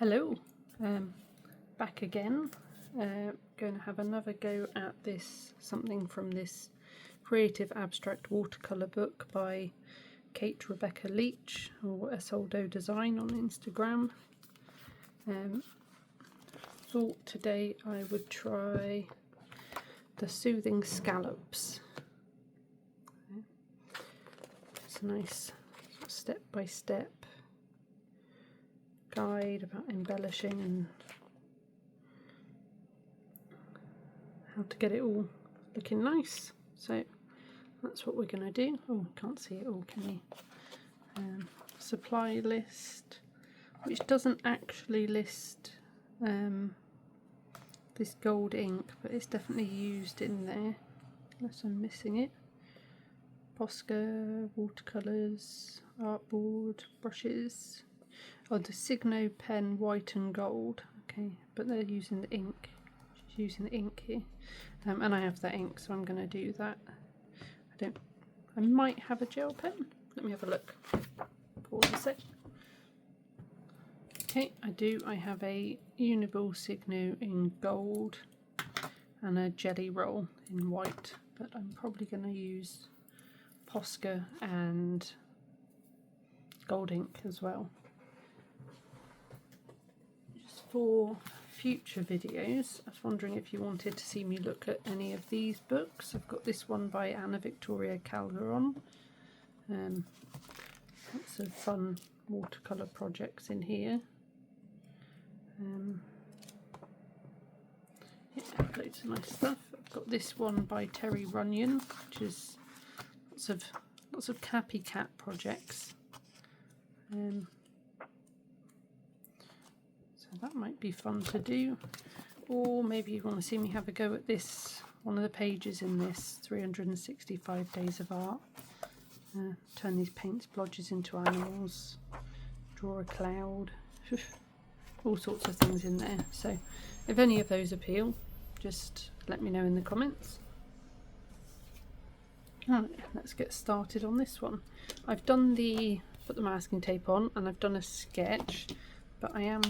Hello, back again. Going to have another go at this, something from this Creative Abstract Watercolour book by Kate Rebecca Leach, or Essoldo Design on Instagram. Thought today I would try the Soothing Scallops. It's a nice step-by-step guide about embellishing and how to get it all looking nice. So that's what we're going to do. Oh, can't see it all, can you? Supply list, which doesn't actually list this gold ink, but it's definitely used in there, unless I'm missing it. Posca, watercolours, artboard, brushes. Oh, the Signo pen, white and gold. Okay, but they're using the ink. She's using the ink here, and I have that ink, so I'm going to do that. I might have a gel pen. Let me have a look. Pause a sec. Okay, I do. I have a Uniball Signo in gold and a Jelly Roll in white, but I'm probably going to use Posca and gold ink as well. For future videos, I was wondering if you wanted to see me look at any of these books. I've got this one by Anna Victoria Calderon. Lots of fun watercolour projects in here. Yeah, loads of nice stuff. I've got this one by Terry Runyon, which is lots of copycat projects. So that might be fun to do. Or maybe you want to see me have a go at this, one of the pages in this, 365 Days of Art. Turn these paint splodges into animals, draw a cloud, all sorts of things in there. So if any of those appeal, just let me know in the comments. Right, let's get started on this one. I've done put the masking tape on, and I've done a sketch, but I'll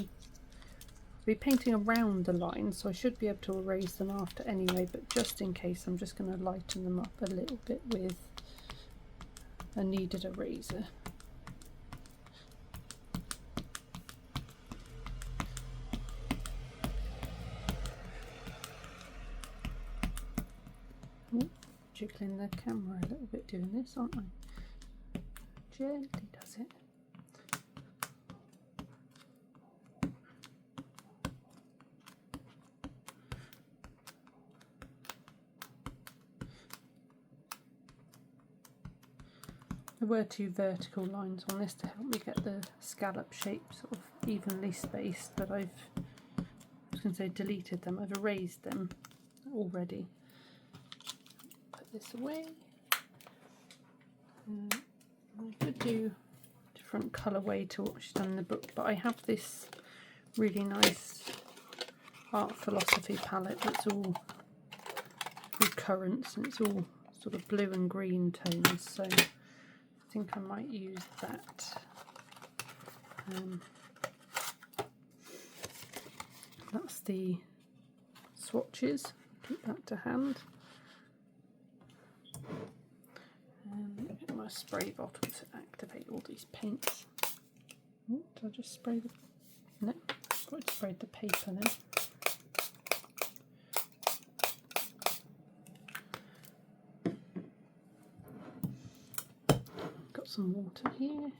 be painting around the lines, so I should be able to erase them after anyway, but just in case, I'm just going to lighten them up a little bit with a kneaded eraser. Ooh, jiggling the camera a little bit doing this, aren't I? Gently does it. There were two vertical lines on this to help me get the scallop shape sort of evenly spaced, but I was going to say deleted them. I've erased them already. Put this away. I could do a different colourway to what she's done in the book, but I have this really nice art philosophy palette that's all through currants, and it's all sort of blue and green tones, so I think I might use that. That's the swatches, keep that to hand. Get my spray bottle to activate all these paints. Oh, did I just spray the... No, I've got to spray the paper then. Got some water here.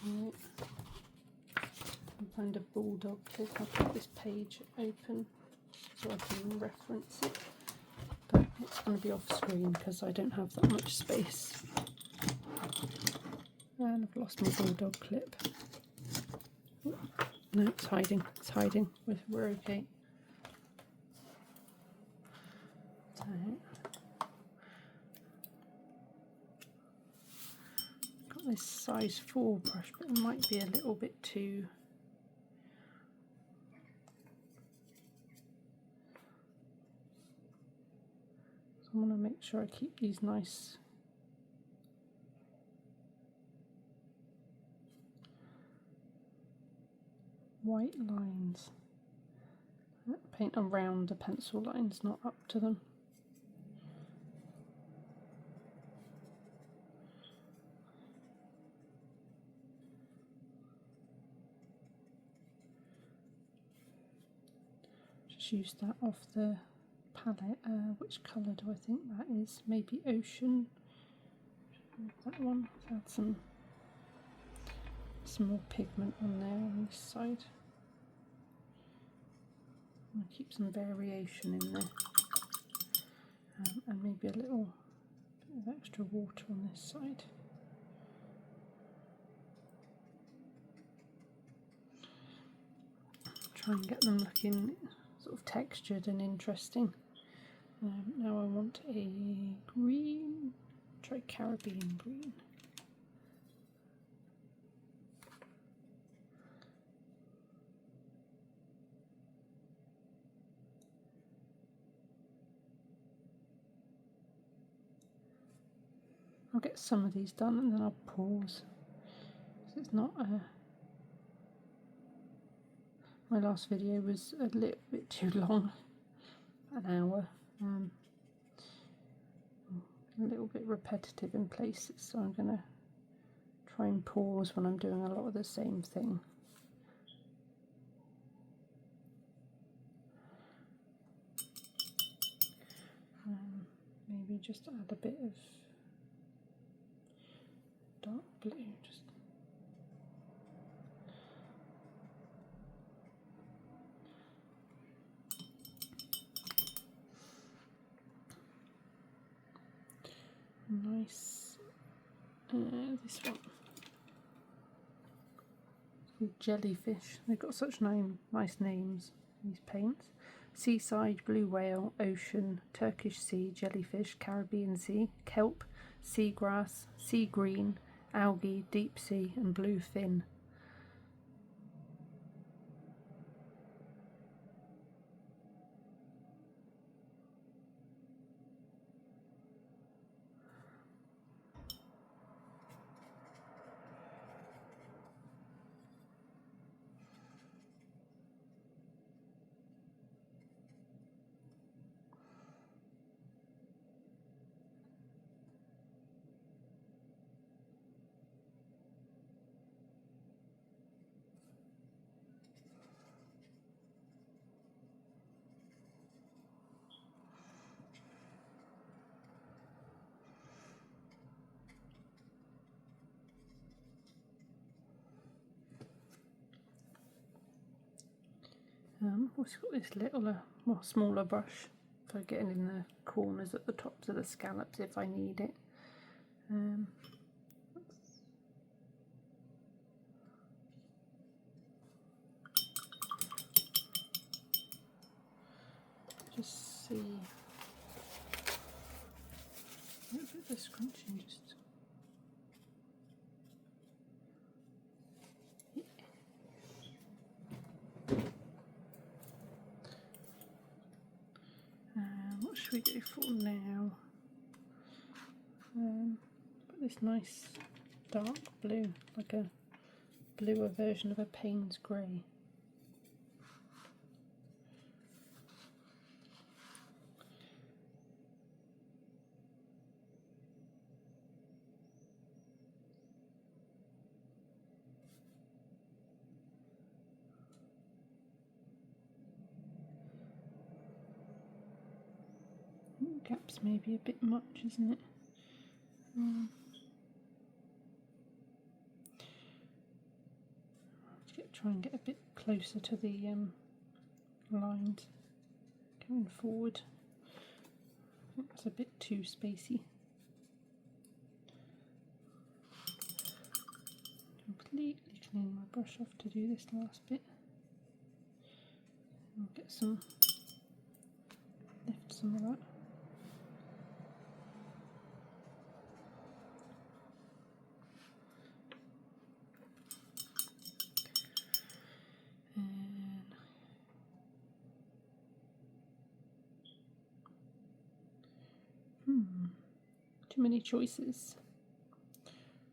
So, I'll find a bulldog clip. I'll put this page open so I can reference it. But it's going to be off screen because I don't have that much space. And I've lost my bulldog clip. No, it's hiding. It's hiding. We're okay. So, got this size 4 brush, but it might be a little bit too... I want to make sure I keep these nice white lines. Paint around the pencil lines, not up to them. Just use that off the palette. Which colour do I think that is? Maybe Ocean. That one. Add some more pigment on there on this side. I'll keep some variation in there, and maybe a little bit of extra water on this side. Try and get them looking sort of textured and interesting. Now I want a green, try Caribbean green. I'll get some of these done and then I'll pause. So it's not my last video was a little bit too long, an hour, a little bit repetitive in places, so I'm going to try and pause when I'm doing a lot of the same thing. Maybe just add a bit of dark blue, just nice. This one, it's called Jellyfish. They've got such nice names, these paints. Seaside, blue whale, ocean, Turkish sea, jellyfish, Caribbean sea, kelp, seagrass, sea green, algae, deep sea and blue fin. Also got this little more smaller brush for getting in the corners at the tops of the scallops if I need it. Just see a little bit of scrunching, just what should we go for now? Put this nice dark blue, like a bluer version of a Payne's grey. Gaps maybe a bit much, isn't it? Try and get a bit closer to the lines going forward. I think that's a bit too spacey. Completely clean my brush off to do this last bit. I'll get some, lift some of that. Too many choices.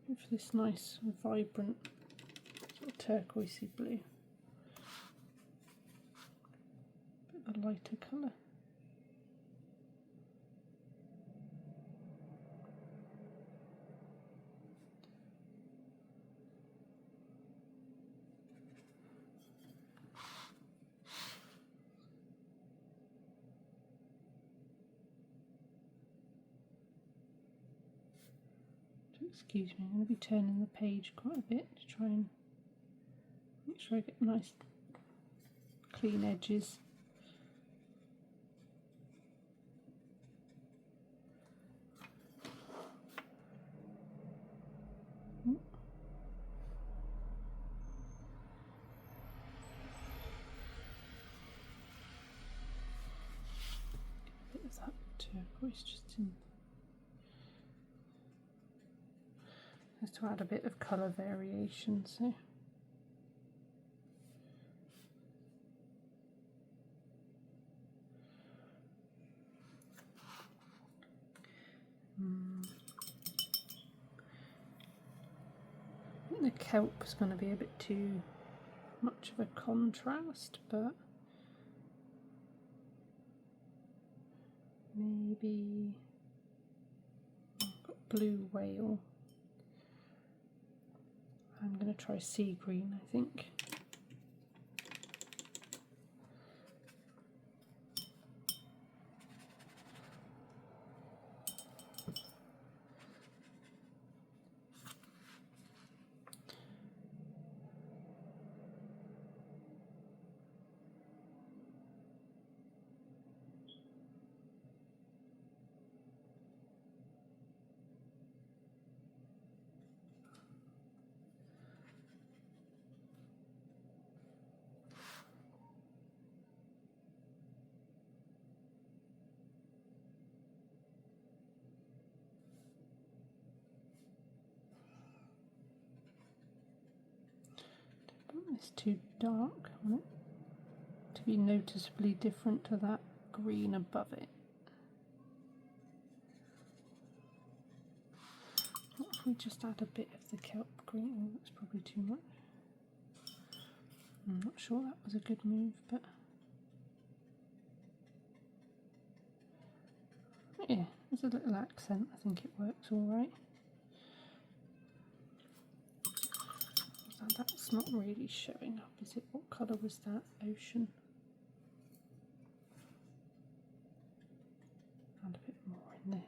Go for this nice, vibrant, sort of turquoisey blue. a lighter colour. Excuse me, I'm going to be turning the page quite a bit to try and make sure I get nice clean edges. A bit of that turquoise just in. Just to add a bit of colour variation, so. I think the kelp is going to be a bit too much of a contrast, but maybe I've got blue whale. I'm going to try sea green, I think. It's too dark. I want it to be noticeably different to that green above it. What if we just add a bit of the kelp green? Oh, that's probably too much. I'm not sure that was a good move, but yeah, there's a little accent. I think it works all right. That's not really showing up, is it? What colour was that? Ocean. Add a bit more in there.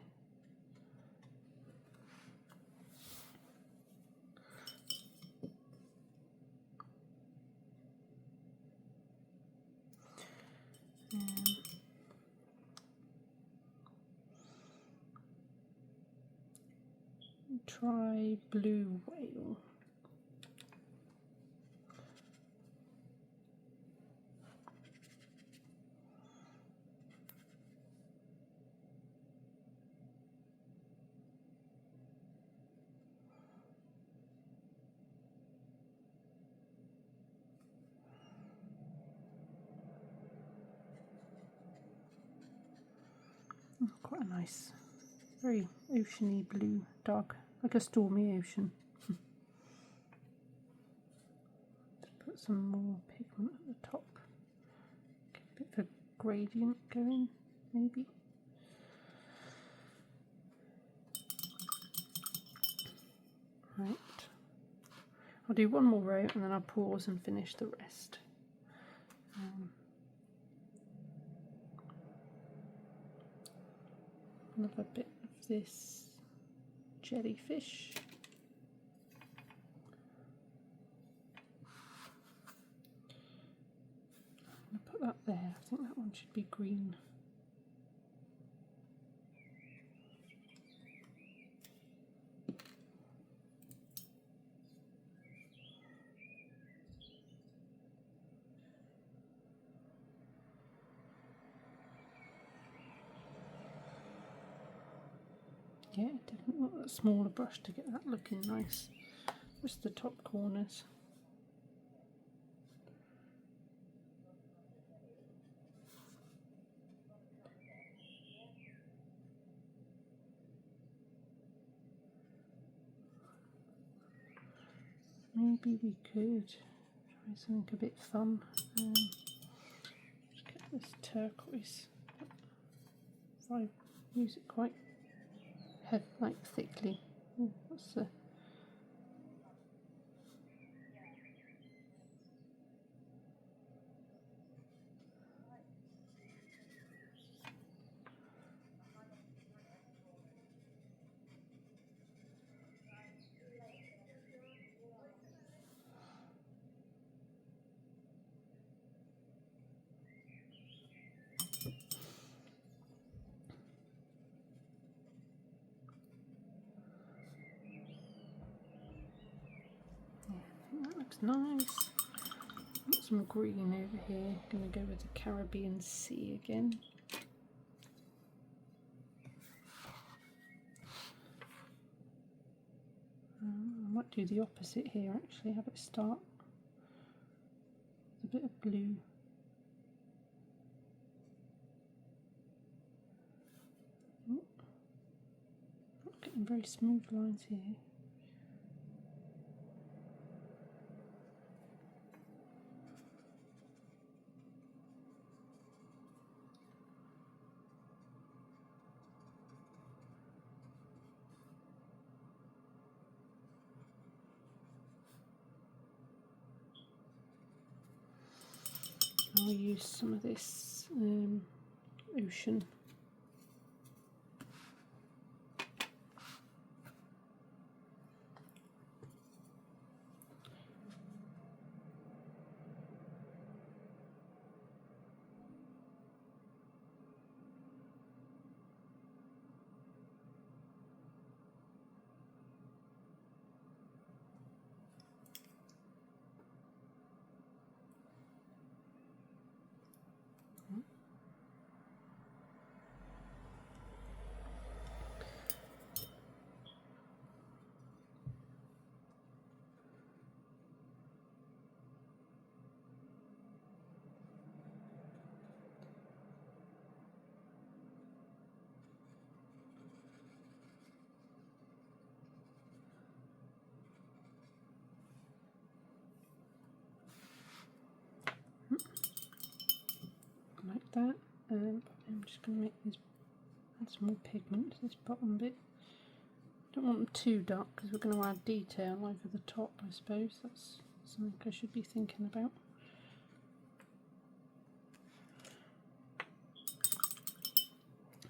Try blue whale. Quite a nice, very oceany blue, dark, like a stormy ocean. Just put some more pigment at the top. Get a bit of a gradient going, maybe. Right. I'll do one more row and then I'll pause and finish the rest. Another bit of this jellyfish. I'm going to put that there. I think that one should be green. Yeah, definitely want that smaller brush to get that looking nice. Just the top corners. Maybe we could try something a bit fun. Just get this turquoise. If I use it quite heavy, like thickly. Oh, what's the... That looks nice. Got some green over here. Gonna go with the Caribbean Sea again. I might do the opposite here actually. Have it start with a bit of blue. Oh, not getting very smooth lines here. I'll use some of this ocean. Like that. I'm just going to make these, add some more pigment to this bottom bit. Don't want them too dark because we're going to add detail over the top, I suppose. That's something I should be thinking about.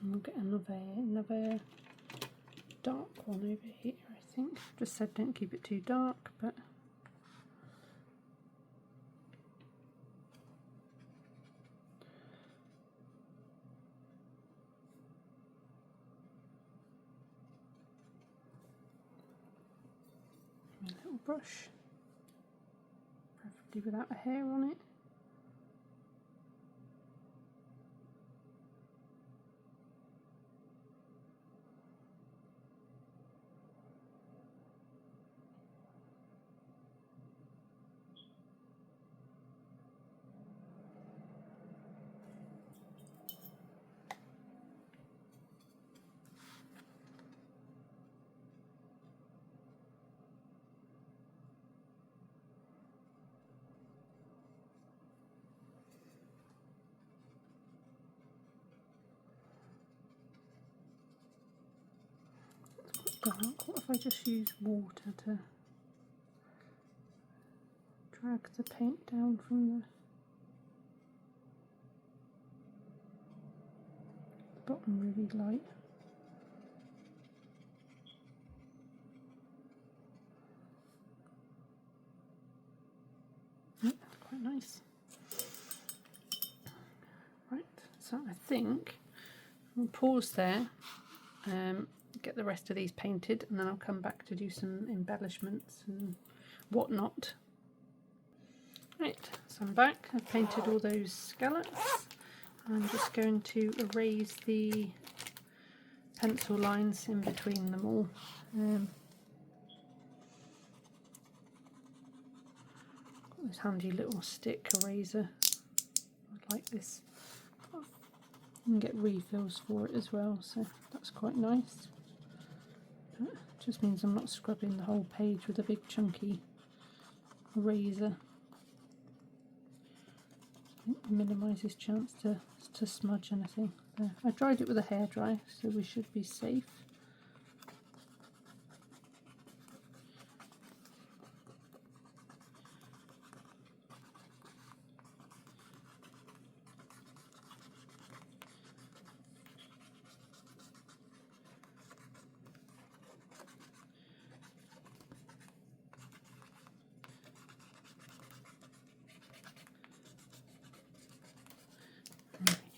And we'll get another dark one over here, I think. Just said don't keep it too dark, but a little brush, preferably without a hair on it. Dark. What if I just use water to drag the paint down from the bottom really light? Yeah, that's quite nice. Right, so I think I'll pause there. Get the rest of these painted and then I'll come back to do some embellishments and whatnot. Right, so I'm back. I've painted all those scallops. I'm just going to erase the pencil lines in between them all. Got this handy little stick eraser. I like this. You can get refills for it as well, so that's quite nice. Just means I'm not scrubbing the whole page with a big chunky eraser. minimises chance to smudge anything. There. I dried it with a hairdryer, so we should be safe.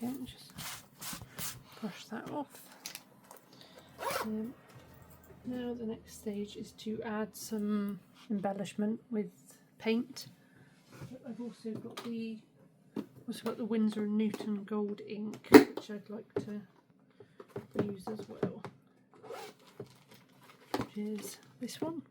There we go, just brush that off. Now the next stage is to add some embellishment with paint. I've also got the Winsor & Newton gold ink, which I'd like to use as well, which is this one.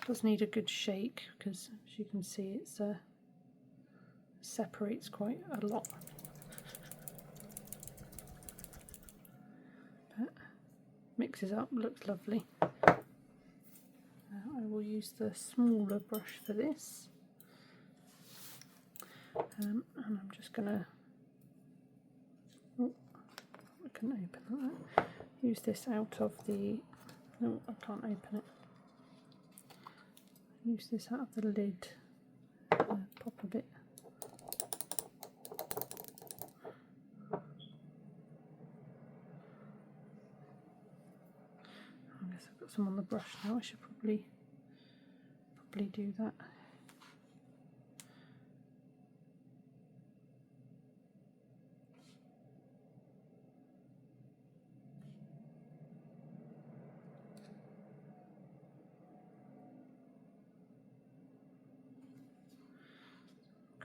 Does need a good shake because, as you can see, it's separates quite a lot. But mixes up, looks lovely. I will use the smaller brush for this, and I'm just gonna. Oh, I can open that. Use this out of the. No, I can't open it. Use this out of the lid. Pop a bit. I guess I've got some on the brush now. I should probably do that.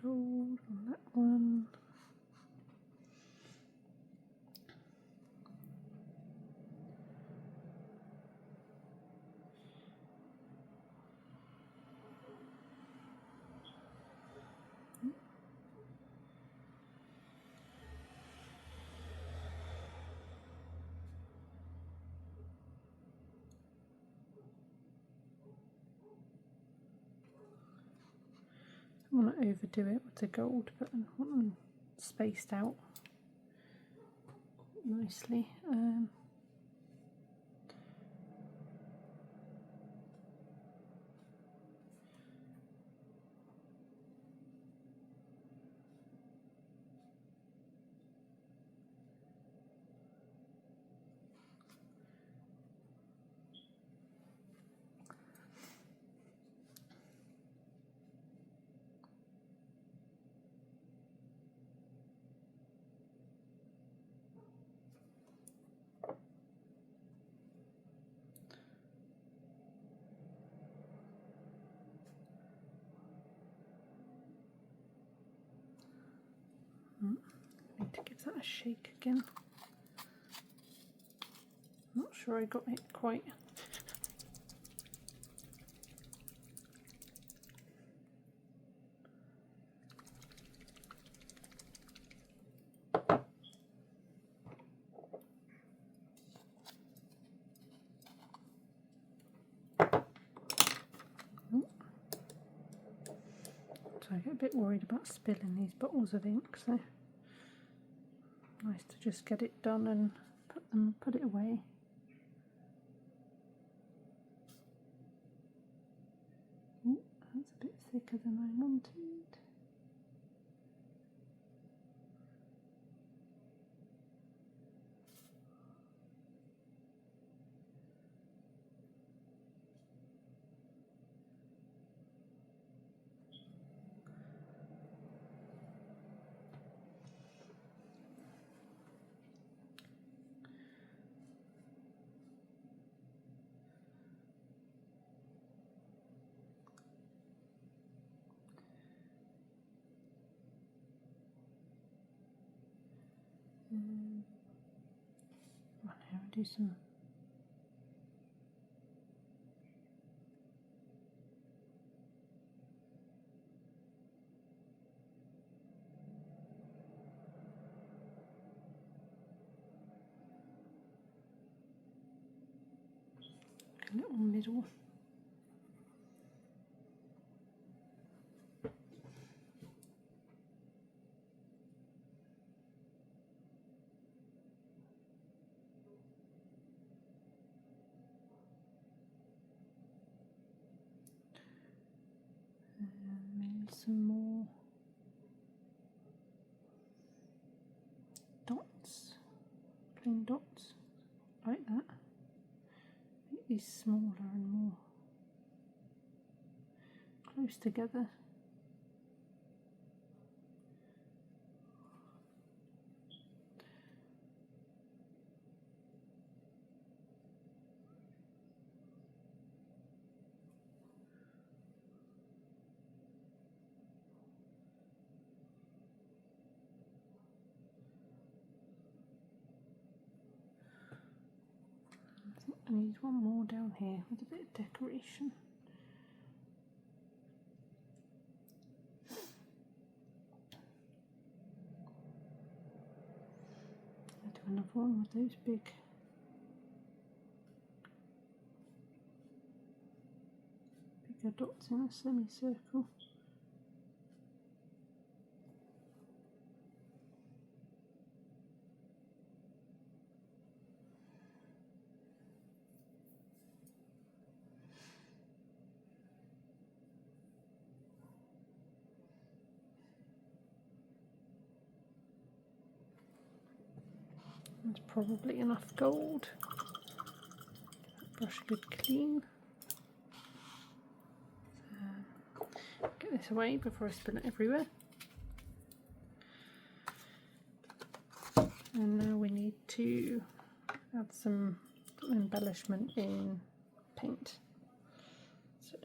Gold on that one. I don't want to overdo it with the gold, but I want them spaced out nicely. Need to give that a shake again. Not sure I got it quite. So I get a bit worried about spilling these bottles of ink, so nice to just get it done and put it away. Ooh, that's a bit thicker than I wanted. Right, here I'll do some. A little middle. plain dots like that. Make these smaller and more close together. I need one more down here with a bit of decoration. I'll do another one with those bigger dots in a semicircle. That's probably enough gold. Brush good clean. Get this away before I spill it everywhere. And now we need to add some embellishment in paint. So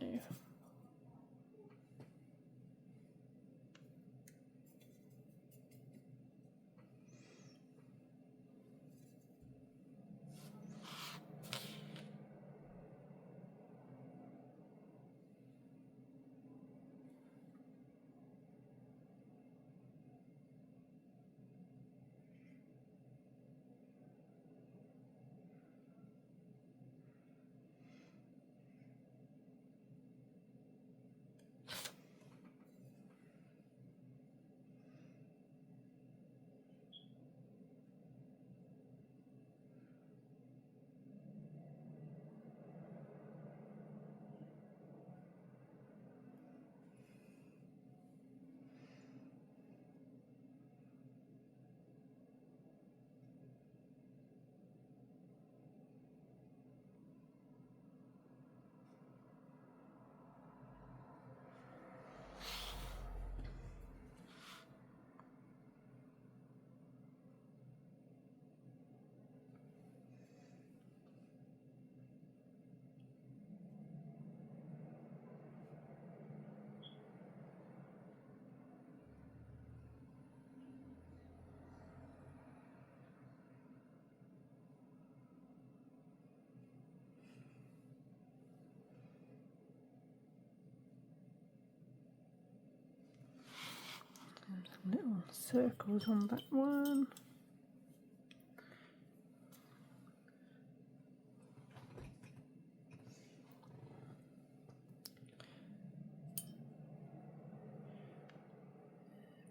some little circles on that one.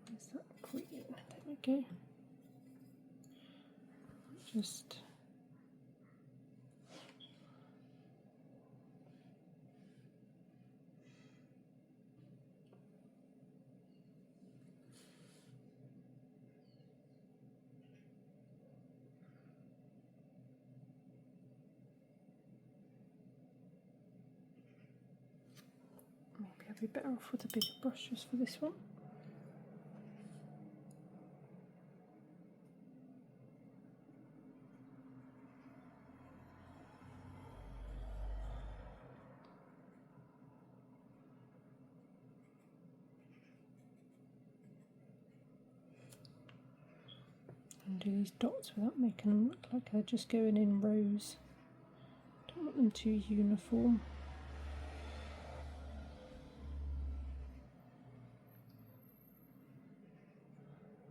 Where's that green? There we go. Just maybe I'd be better off with a bigger brush just for this one. And do these dots without making them look like they're just going in rows. Don't want them too uniform.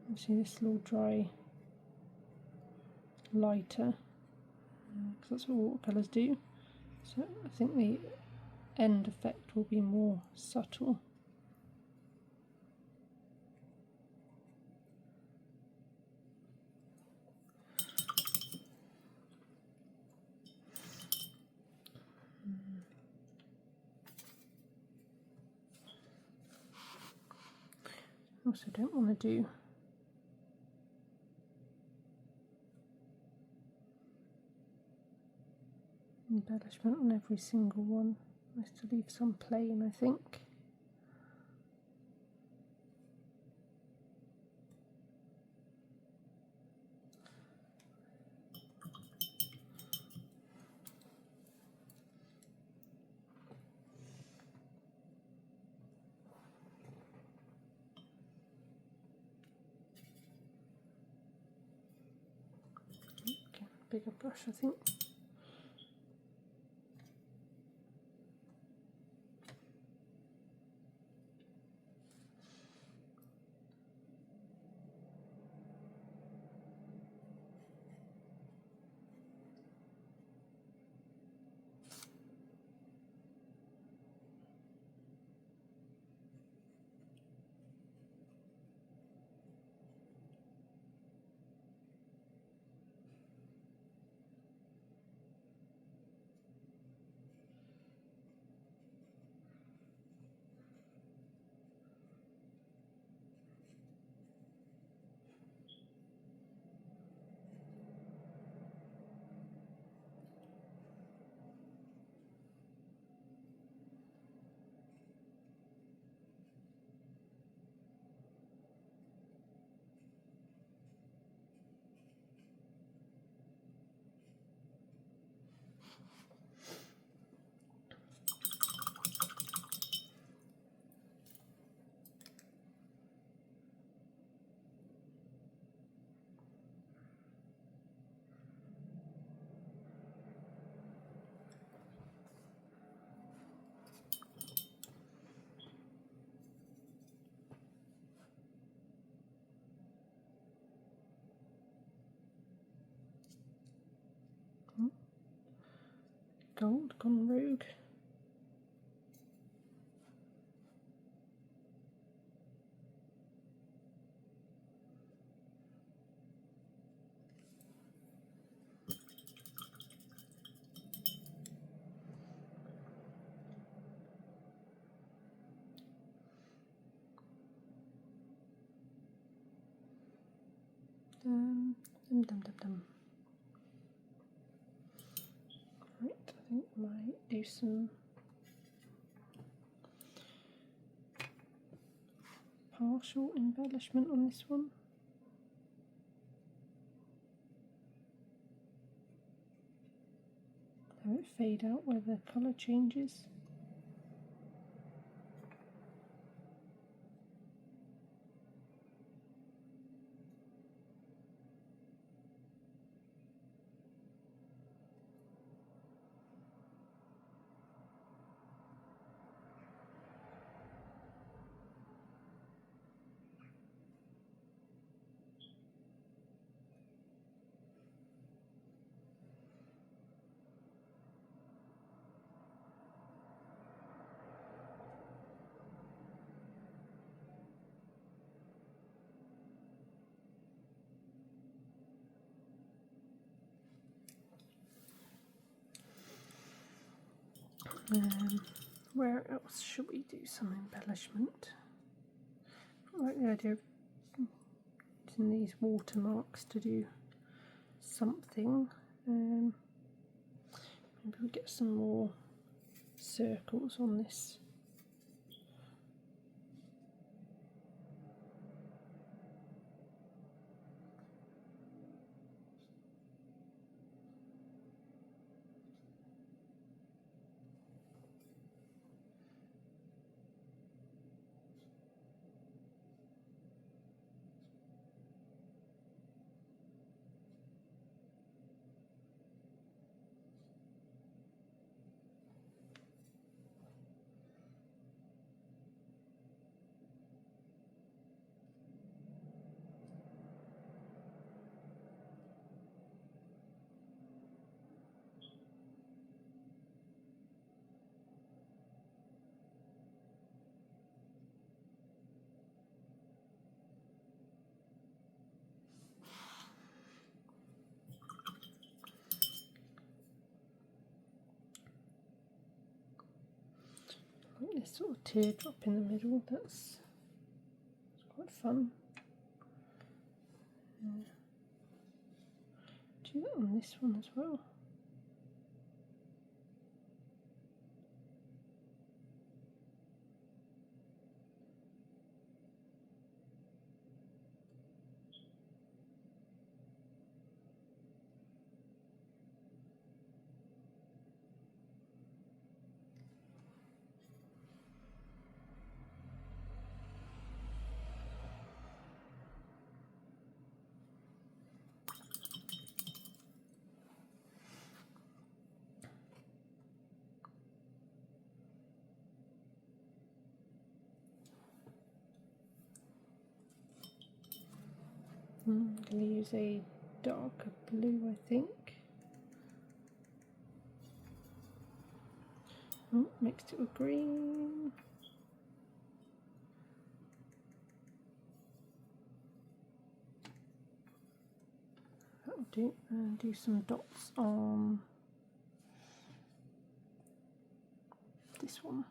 Obviously this will dry lighter, because that's what watercolours do. So I think the end effect will be more subtle. Also don't want to do embellishment on every single one. Nice to leave some plain, I think. Okay, bigger brush, I think. Gold gone rogue. Right, I think I might do some partial embellishment on this one. Have it fade out where the colour changes. Where else should we do some embellishment? I like the idea of using these watermarks to do something. Maybe we get some more circles on this. Like this sort of teardrop in the middle, that's quite fun. Do that on this one as well. I'm going to use a darker blue, I think. Oh, mixed it with green. That'll do. And do some dots on this one.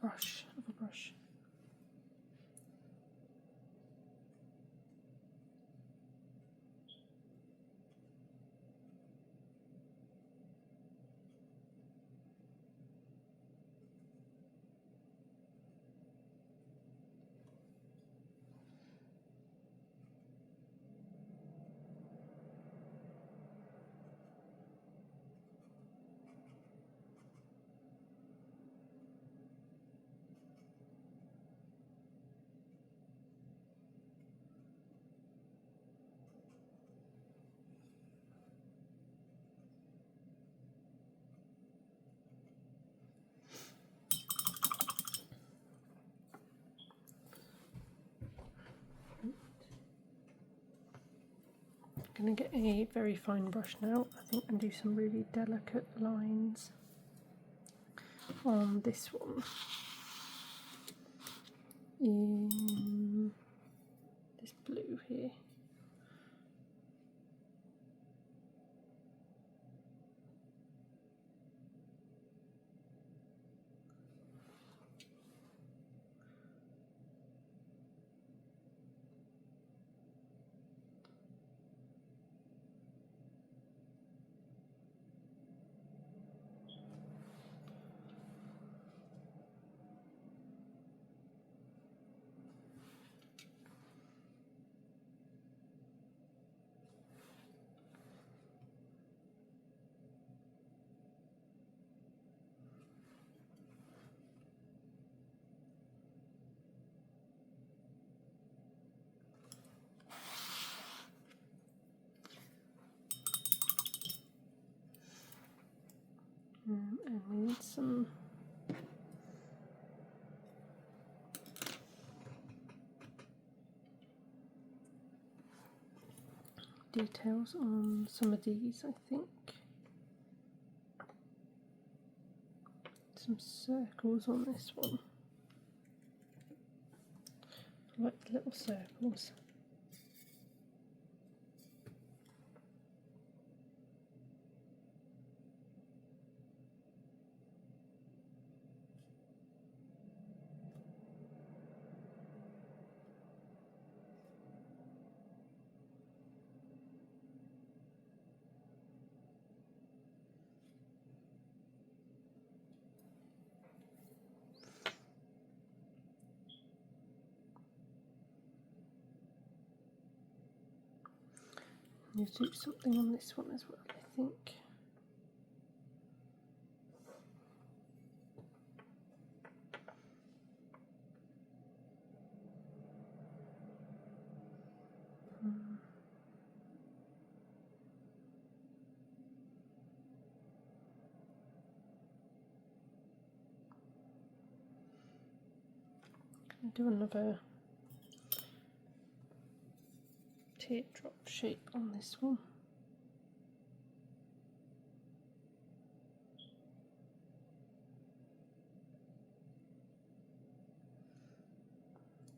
Brush, have a brush. I'm going to get a very fine brush now, I think, and do some really delicate lines on this one in this blue here. And we need some details on some of these, I think. Some circles on this one. I like the little circles. You do something on this one as well, I think. Do another teardrop shape on this one.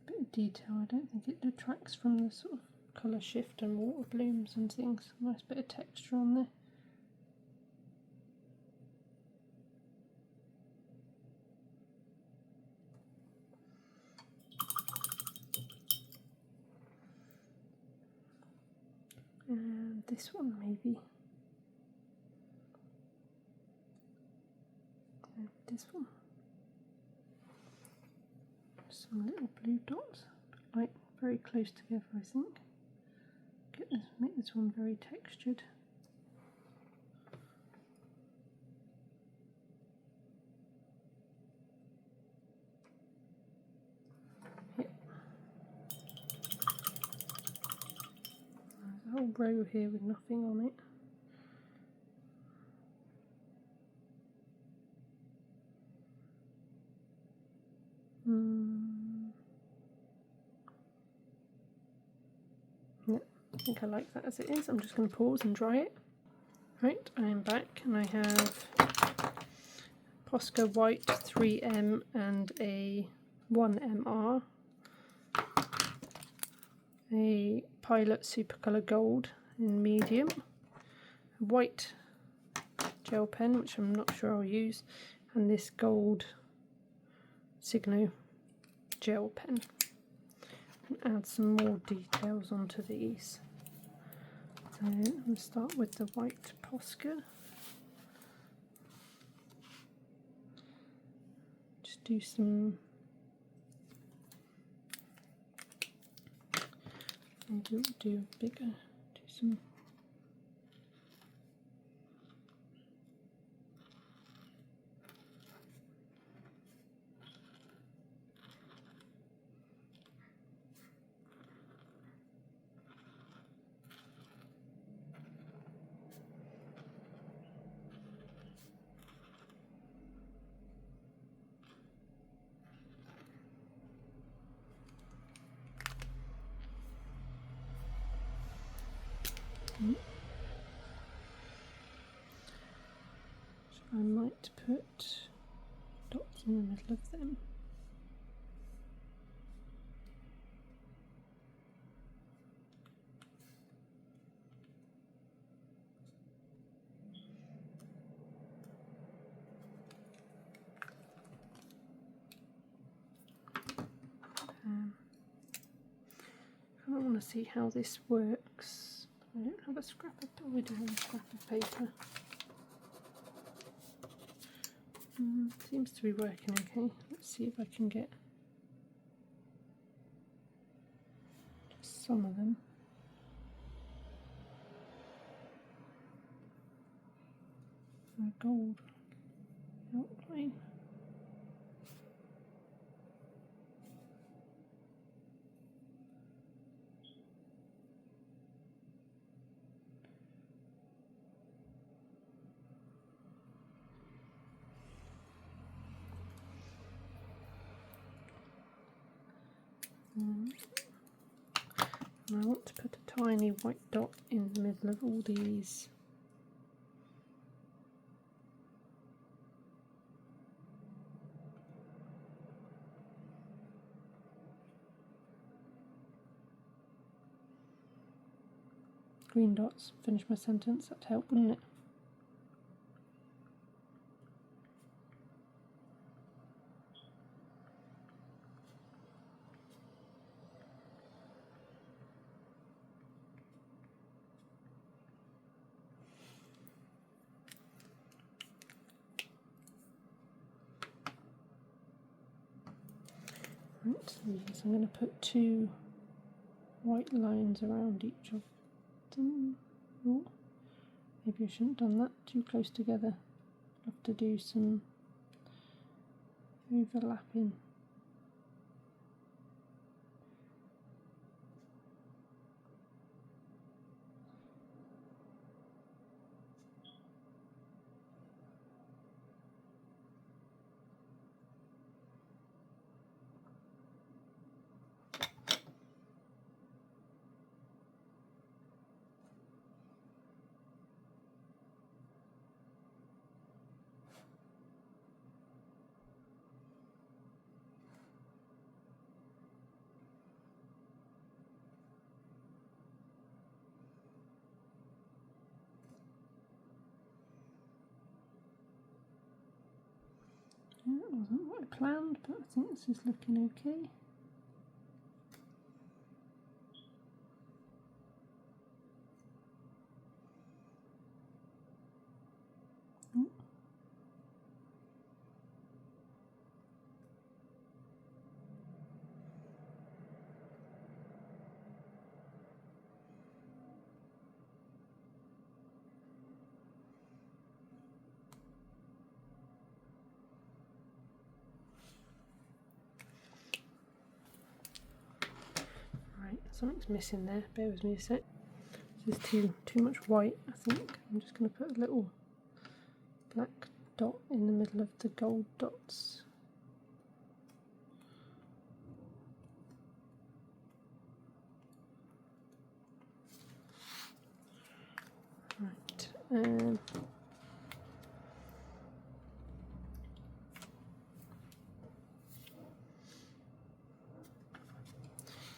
Bit of detail, I don't think it detracts from the sort of colour shift and water blooms and things. Nice bit of texture on there. And this one maybe. And this one. Some little blue dots, like very close together, I think. Make this one very textured. Yep, whole row here with nothing on it. Yeah, I think I like that as it is. I'm just going to pause and dry it. Right, I am back and I have Posca White 3M and a 1MR, a Pilot Supercolour Gold in medium, a white gel pen which I'm not sure I'll use, and this gold Signo gel pen. And add some more details onto these. So I'm going to start with the white Posca. Just do some, maybe we'll do bigger, do some I might put dots in the middle of them. I want to see how this works. I don't have a scrap of, oh, we do have a scrap of paper. Seems to be working okay. Let's see if I can get just some of them. A gold outline. And I want to put a tiny white dot in the middle of all these. Green dots. Finish my sentence. That'd help, wouldn't it? Right, so I'm going to put 2 white lines around each of them. Oh, maybe I shouldn't have done that, too close together. I'll have to do some overlapping. Yeah, it wasn't what I planned, but I think this is looking okay. Oh. Right, something's missing there, bear with me a sec. This is too much white, I think. I'm just going to put a little black dot in the middle of the gold dots. Right.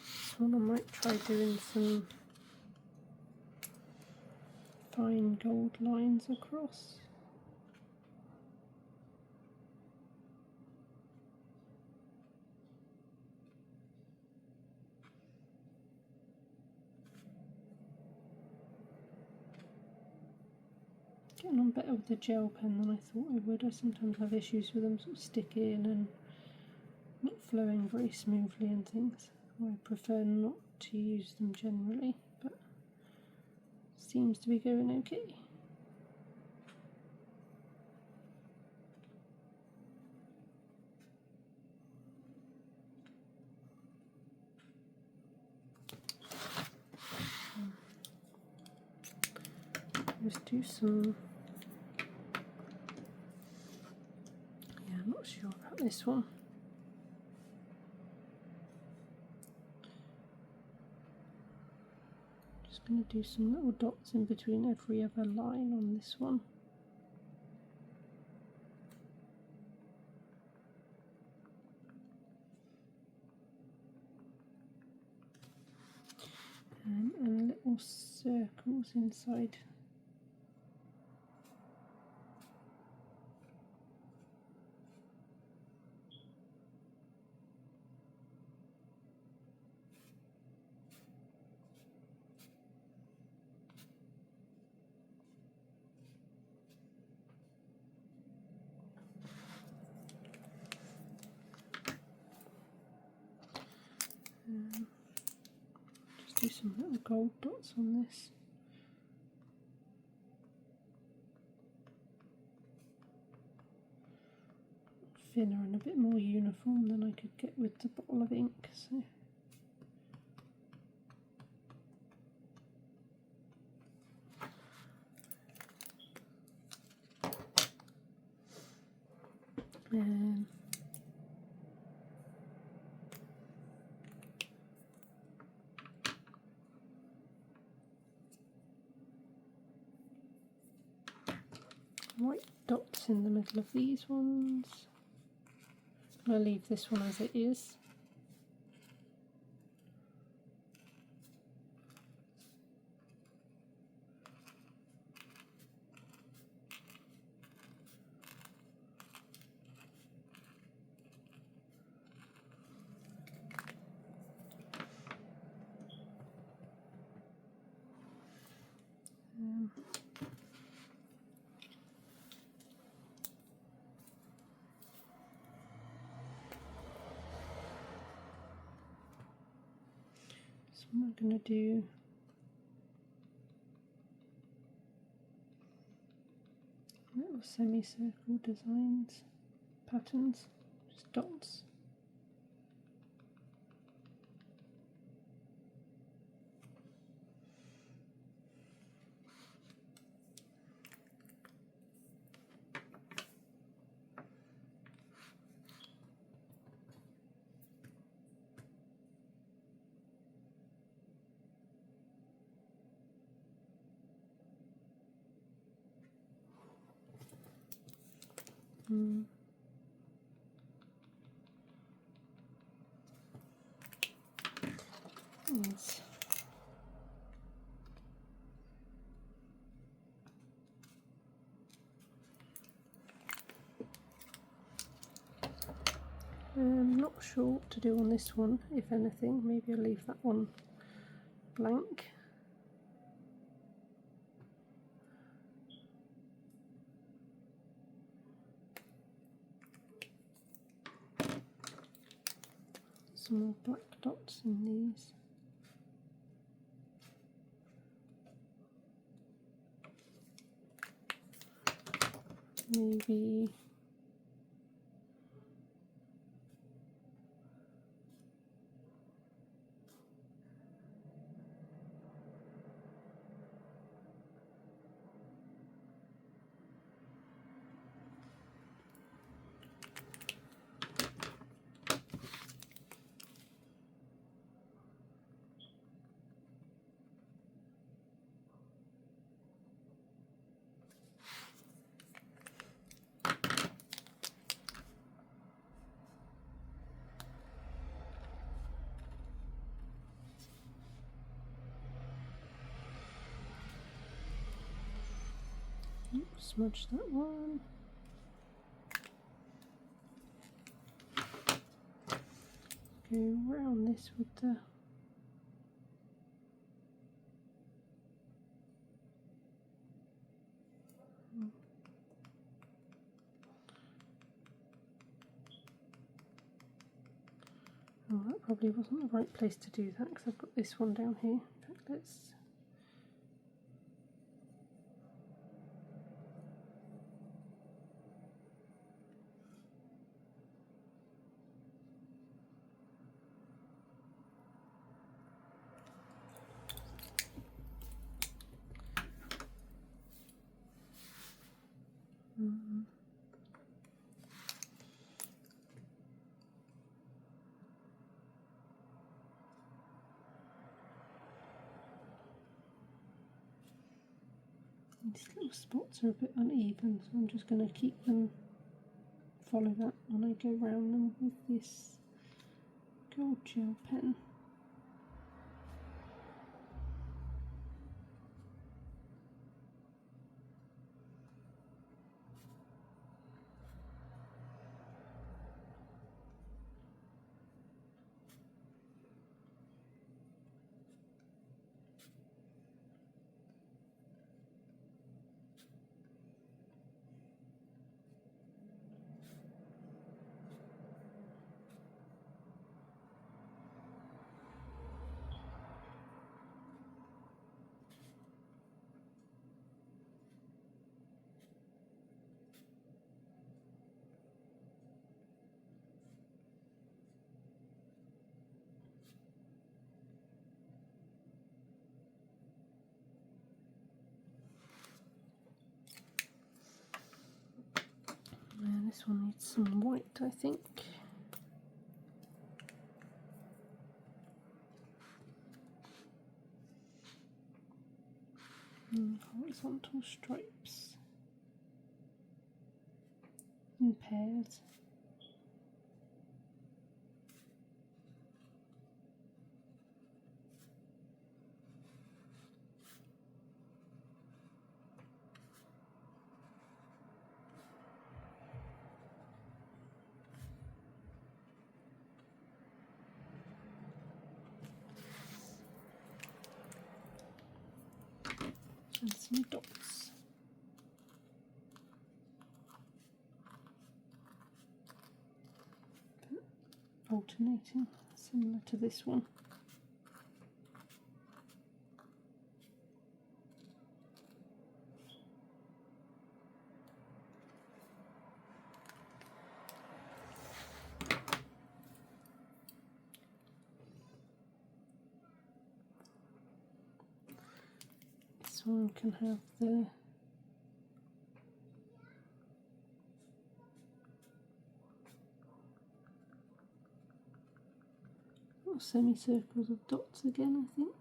This one I might try doing some fine gold lines across. Getting on better with the gel pen than I thought I would. I sometimes have issues with them sort of sticking and not flowing very smoothly and things. I prefer not to use them generally, but seems to be going okay. Just do some, yeah, I'm not sure about this one. Just going to do some little dots in between every other line on this one. And little circles inside. Just do some little gold dots on this. Thinner and a bit more uniform than I could get with the bottle of ink. So. White dots in the middle of these ones. I'm going to leave this one as it is. So I'm going to do little semicircle designs, patterns, just dots. Yes. I'm not sure what to do on this one, if anything. Maybe I'll leave that one blank. Some more black dots in these. Maybe Smudge that one. Go around this with the oh, that probably wasn't the right place to do that because I've got this one down here. In fact, let's these little spots are a bit uneven, so I'm just going to keep them, follow that when I go round them with this gold gel pen. And this one needs some white, I think. Horizontal stripes in pairs. And some dots. Alternating, similar to this one. This one can have the semicircles of dots again, I think.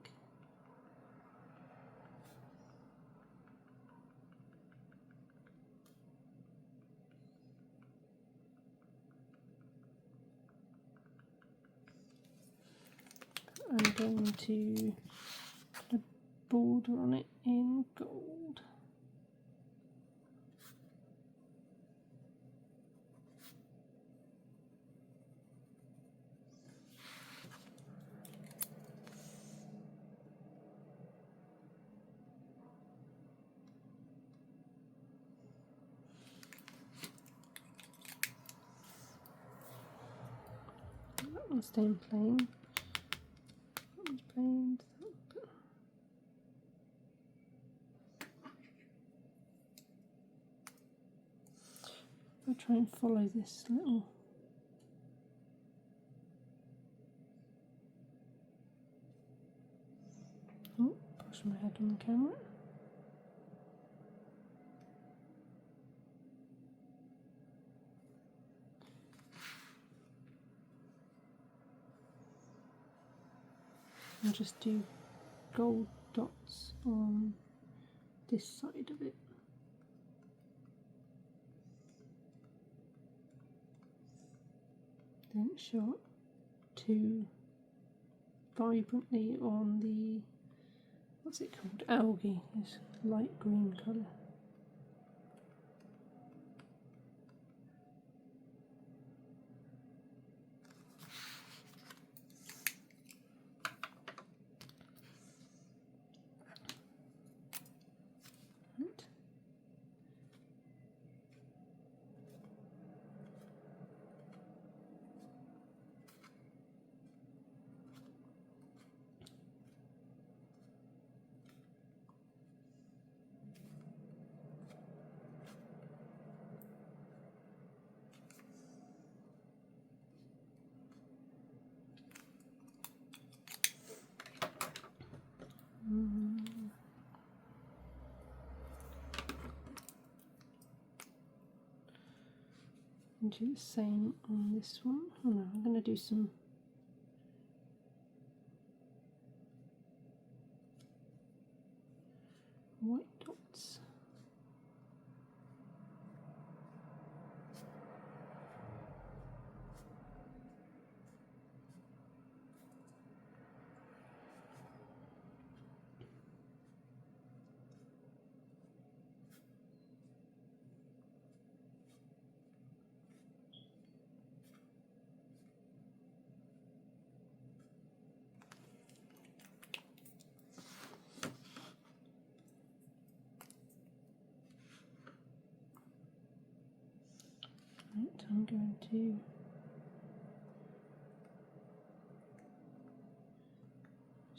I'm going to put a border on it in gold. That one's staying plain. That one's plain. I'll try and follow this little push my head on the camera. And just do gold dots on this side of it. Don't show up too vibrantly on the, what's it called, algae, this light green colour. And do the same on this one. Oh no, I'm going to do some white dots. Right, I'm going to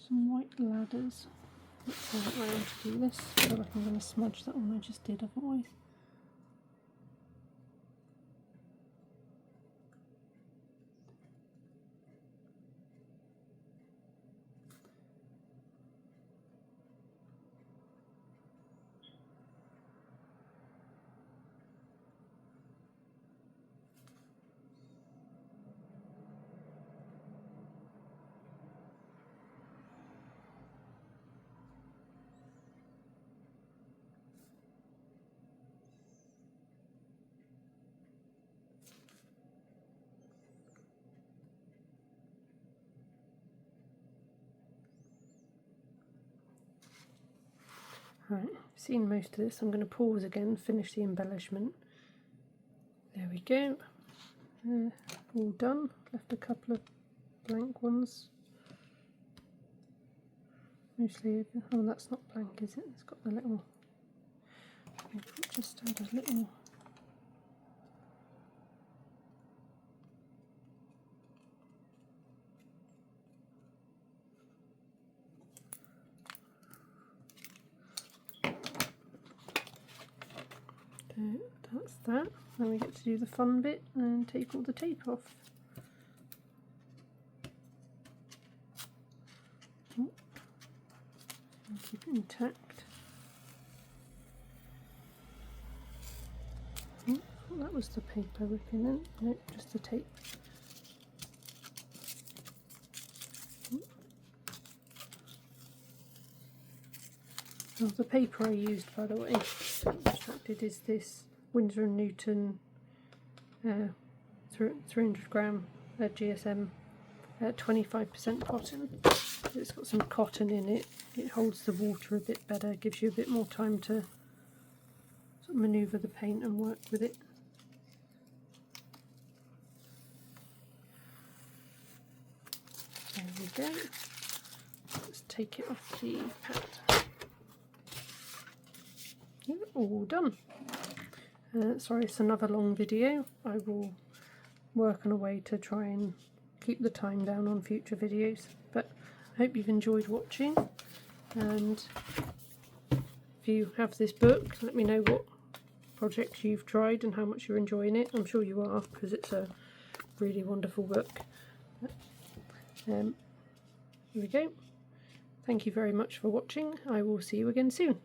some white ladders. Let's turn it around to do this. I feel like I'm going to smudge that one I just did otherwise. Right, I've seen most of this. I'm going to pause again, finish the embellishment. There we go. All done. Left a couple of blank ones. Mostly, oh, that's not blank, is it? It's got the little, just add a little. That's that. Then we get to do the fun bit and take all the tape off. Oh, and keep it intact. Oh, that was the paper ripping in. No, just the tape. Oh, the paper I used, by the way, abstracted, is this Winsor & Newton 300 gram GSM 25% cotton. It's got some cotton in it. It holds the water a bit better, gives you a bit more time to sort of manoeuvre the paint and work with it. There we go. Let's take it off the pad. Yeah, all done. Sorry, it's another long video. I will work on a way to try and keep the time down on future videos, but I hope you've enjoyed watching, and if you have this book, let me know what projects you've tried and how much you're enjoying it. I'm sure you are, because it's a really wonderful book. Here we go. Thank you very much for watching. I will see you again soon.